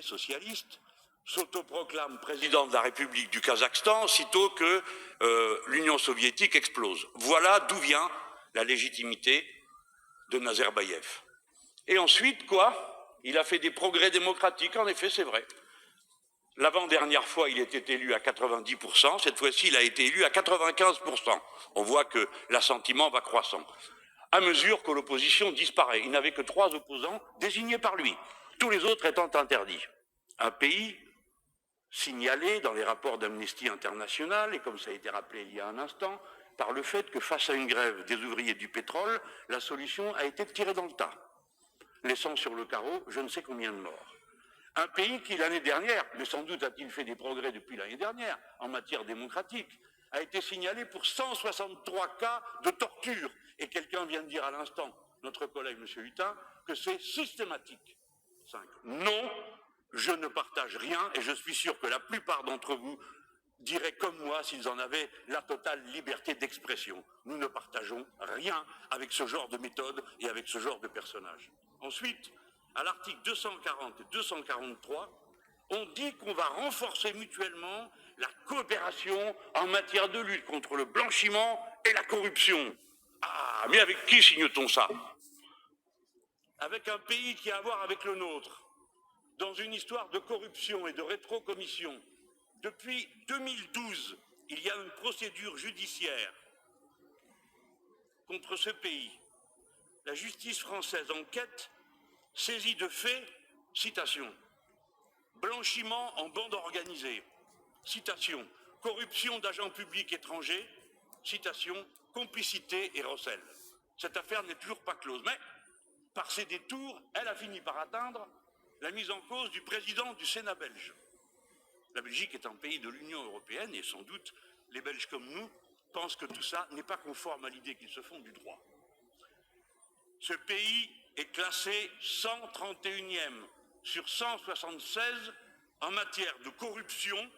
socialiste, s'autoproclame président de la République du Kazakhstan sitôt que l'Union soviétique explose. Voilà d'où vient la légitimité de Nazarbayev. Et ensuite, quoi? Il a fait des progrès démocratiques, en effet, c'est vrai. L'avant-dernière fois, il était élu à 90%, cette fois-ci, il a été élu à 95%. On voit que l'assentiment va croissant. À mesure que l'opposition disparaît, il n'avait que 3 opposants désignés par lui, tous les autres étant interdits. Un pays signalé dans les rapports d'Amnesty International, et comme ça a été rappelé il y a un instant, par le fait que face à une grève des ouvriers du pétrole, la solution a été de tirer dans le tas, laissant sur le carreau je ne sais combien de morts. Un pays qui, l'année dernière, mais sans doute a-t-il fait des progrès depuis l'année dernière en matière démocratique, a été signalé pour 163 cas de torture. Et quelqu'un vient de dire à l'instant, notre collègue M. Hutin, que c'est systématique. 5. Non, je ne partage rien et je suis sûr que la plupart d'entre vous diraient comme moi s'ils en avaient la totale liberté d'expression. Nous ne partageons rien avec ce genre de méthode et avec ce genre de personnage. Ensuite, à l'article 240 et 243, on dit qu'on va renforcer mutuellement la coopération en matière de lutte contre le blanchiment et la corruption. Ah, mais avec qui signe-t-on ça? Avec un pays qui a à voir avec le nôtre, dans une histoire de corruption et de rétrocommission. Depuis 2012, il y a une procédure judiciaire contre ce pays. La justice française enquête, saisie de faits, citation, blanchiment en bande organisée, citation, corruption d'agents publics étrangers, citation, complicité et recel. Cette affaire n'est toujours pas close, mais par ses détours, elle a fini par atteindre la mise en cause du président du Sénat belge. La Belgique est un pays de l'Union européenne et sans doute les Belges comme nous pensent que tout ça n'est pas conforme à l'idée qu'ils se font du droit. Ce pays est classé 131e sur 176 en matière de corruption